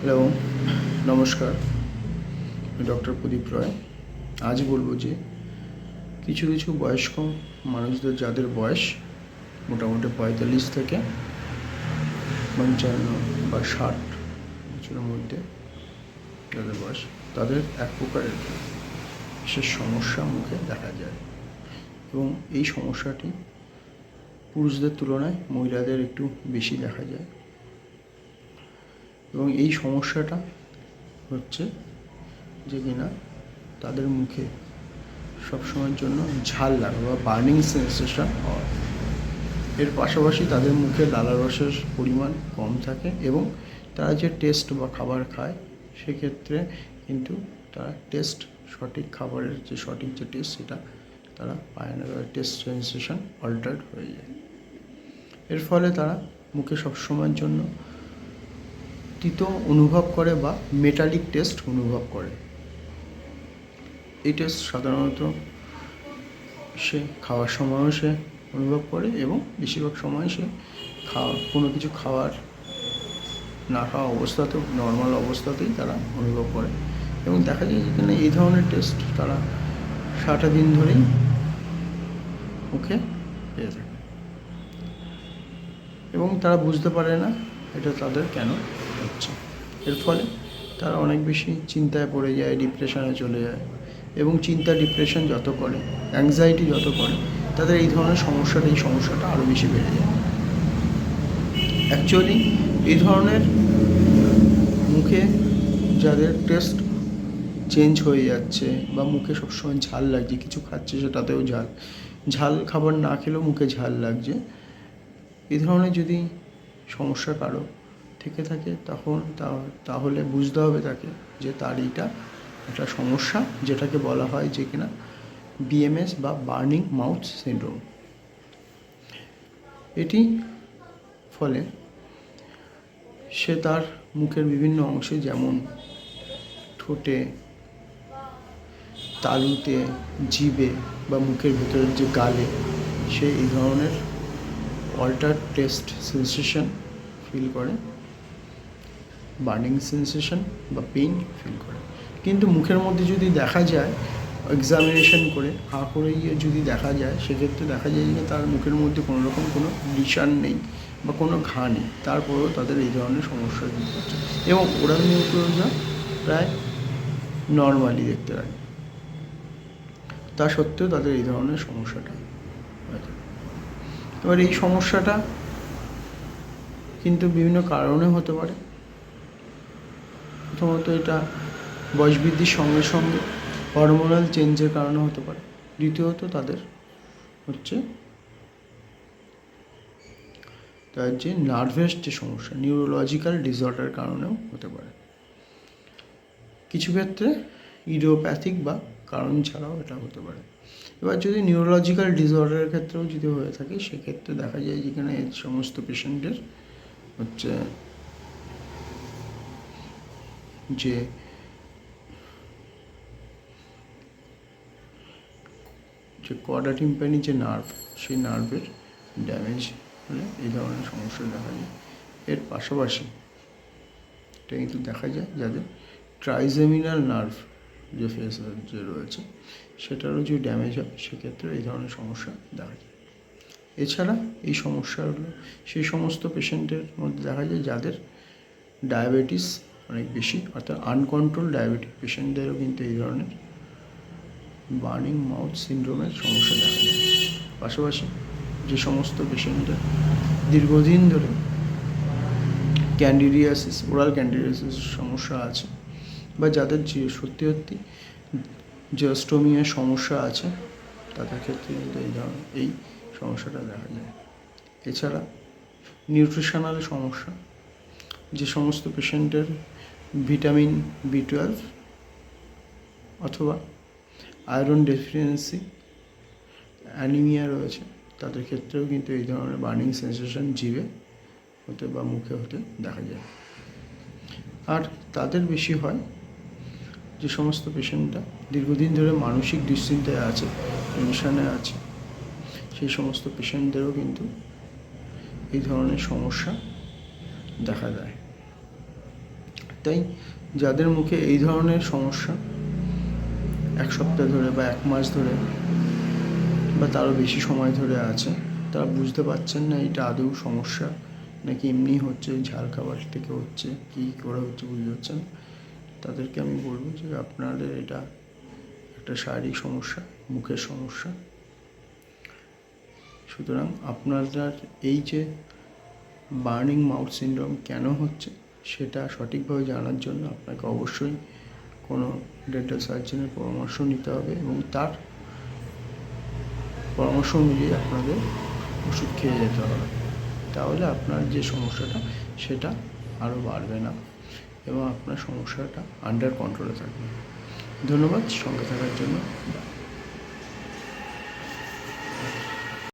Hello, নমস্কার। আমি doctor প্রদীপ রয়। আজ বলবো যে কিছু কিছু বয়স্ক মানুষদের যাদের বয়স মোটামুটি 45 থেকে 55 বা 60 বছরের মধ্যে যাদের বয়স, তাদের এক প্রকারের বিশেষ সমস্যা মুখে দেখা যায় এবং এই সমস্যাটি পুরুষদের তুলনায় মহিলাদের একটু বেশি দেখা যায়। এবং এই সমস্যাটা হচ্ছে যে কিনা তাদের মুখে সবসময়ের জন্য ঝাল লাগা বা বার্নিং সেন্সেশন হয়। এর পাশাপাশি তাদের মুখে লালারসের পরিমাণ কম থাকে এবং তারা যে টেস্ট বা খাবার খায় সেক্ষেত্রে কিন্তু তারা সঠিক খাবারের যে সঠিক যে টেস্ট সেটা তারা পায় না, টেস্ট সেন্সেশন অল্টার্ড হয়ে যায়। এর ফলে তারা মুখে সবসময়ের জন্য তিতো অনুভব করে বা মেটালিক টেস্ট অনুভব করে। এই টেস্ট সাধারণত সে খাওয়ার সময়ও সে অনুভব করে এবং বেশিরভাগ সময় সে কোনো কিছু খাওয়ার না খাওয়া অবস্থাতেও, নর্মাল অবস্থাতেই তারা অনুভব করে। এবং দেখা যায় যেখানে এই ধরনের টেস্ট তারা সারাটা দিন ধরেই মুখে পেয়ে থাকে এবং তারা বুঝতে পারে না এটা তাদের কেন হচ্ছে। এর ফলে তারা অনেক বেশি চিন্তায় পড়ে যায়, ডিপ্রেশনে চলে যায় এবং চিন্তা ডিপ্রেশন যত করে, অ্যাংজাইটি যত করে, তাদের এই ধরনের সমস্যাটা আরও বেশি বেড়ে যায়। অ্যাকচুয়ালি এই ধরনের মুখে যাদের টেস্ট চেঞ্জ হয়ে যাচ্ছে বা মুখে সবসময় ঝাল লাগছে, কিছু খাচ্ছে সেটাতেও ঝাল খাবার না খেলেও মুখে ঝাল লাগছে, এই ধরনের যদি সমস্যা কারো থেকে থাকে তাহলে বুঝতে হবে তাকে যে তার এইটা একটা সমস্যা, যেটাকে বলা হয় যে কিনা বিএমএস বা বার্নিং মাউথ সিনড্রোম। এটি ফলে সে তার মুখের বিভিন্ন অংশে, যেমন ঠোঁটে, তালুতে, জিভে বা মুখের ভিতরের যে গালে, সে এই ধরনের অল্টার টেস্ট সেন্সেশন ফিল করে, বার্নিং সেন্সেশন বা পেইন ফিল করে। কিন্তু মুখের মধ্যে যদি দেখা যায়, এক্সামিনেশন করে করে যদি দেখা যায়, সেক্ষেত্রে দেখা যায় যে তার মুখের মধ্যে কোনো রকম কোনো নিশান নেই বা কোনো ঘা নেই, তারপরেও তাদের এই ধরনের সমস্যা হচ্ছে এবং ওরাল মিউকোসা প্রায় নর্মালি দেখতে লাগে, তা সত্ত্বেও তাদের এই ধরনের সমস্যাটা হয়ে থাকে। এবার এই সমস্যাটা কিন্তু বিভিন্ন কারণে হতে পারে। প্রথমত এটা বয়স বৃদ্ধির সঙ্গে সঙ্গে হরমোনাল চেঞ্জের কারণে হতে পারে। দ্বিতীয়ত তাদের তার যে নার্ভের যে সমস্যা, নিউরোলজিক্যাল ডিসঅর্ডারের কারণেও হতে পারে। কিছু ক্ষেত্রে ইডিওপ্যাথিক বা কারণ ছাড়াও এটা হতে পারে। এবার যদি নিউরোলজিক্যাল ডিসঅর্ডারের ক্ষেত্রেও যদি হয়ে থাকে, সেক্ষেত্রে দেখা যায় যেখানে এই সমস্ত পেশেন্টের যে কর্ডা টিম্পানি যে নার্ভ, সেই নার্ভের ড্যামেজ হলে এই ধরনের সমস্যা দেখা যায়। এর পাশাপাশি এটা কিন্তু দেখা যায় যাদের ট্রাইজেমিনাল নার্ভ যে ফেসের যে রয়েছে, সেটারও যে ড্যামেজ হয়, সেক্ষেত্রে এই ধরনের সমস্যা দেখা যায়। এছাড়া এই সমস্যাগুলো সেই সমস্ত পেশেন্টের মধ্যে দেখা যায় যাদের ডায়াবেটিস অনেক বেশি, অর্থাৎ আনকন্ট্রোল ডায়াবেটিক পেশেন্টদেরও কিন্তু এই ধরনের বার্নিং মাউথ সিনড্রোমের সমস্যা দেখা যায়। পাশাপাশি যে সমস্ত পেশেন্টের দীর্ঘদিন ধরে ক্যান্ডিডিয়াসিস, ওরাল ক্যান্ডিডিয়াসিস সমস্যা আছে, বা যাদের যে সত্যি জিওস্টোমিয়ার সমস্যা আছে, তাদের ক্ষেত্রে কিন্তু এই সমস্যাটা দেখা যায়। এছাড়া নিউট্রিশনাল সমস্যা, যে সমস্ত পেশেন্টের ভিটামিন B12 অথবা আয়রন ডেফিসিয়েন্সি, অ্যানিমিয়া রয়েছে, তাদের ক্ষেত্রেও কিন্তু এই ধরনের বার্নিং সেন্সেশন জিভে হতে বা মুখে হতে দেখা যায়। আর তাদের বেশি হয় যে সমস্ত পেশেন্টরা দীর্ঘদিন ধরে মানসিক দুশ্চিন্তায় আছে, টেনশনে আছে, সেই সমস্ত পেশেন্টদেরও কিন্তু এই ধরনের সমস্যা দেখা দেয়। তাই যাদের মুখে এই ধরনের সমস্যা 1 সপ্তাহ ধরে বা 1 মাস ধরে বা তারও বেশি সময় ধরে আছে, তারা বুঝতে পারছেন না এটা আদৌ সমস্যা নাকি এমনি হচ্ছে, ঝাল খাবার থেকে হচ্ছে, কী করে হচ্ছে বুঝতে পারছেন, তাদেরকে আমি বলবো যে আপনাদের এটা একটা শারীরিক সমস্যা, মুখের সমস্যা। সুতরাং আপনাদের এই যে বার্নিং মাউথ সিনড্রোম কেন হচ্ছে সেটা সঠিকভাবে জানার জন্য আপনাকে অবশ্যই কোনো ডেন্টাল সার্জনের পরামর্শ নিতে হবে এবং তার পরামর্শ অনুযায়ী আপনাদের ওষুধ খেয়ে যেতে হবে। তাহলে আপনার যে সমস্যাটা সেটা আরও বাড়বে না এবং আপনার সমস্যাটা আন্ডার কন্ট্রোলে থাকবে। ধন্যবাদ সঙ্গে থাকার জন্য।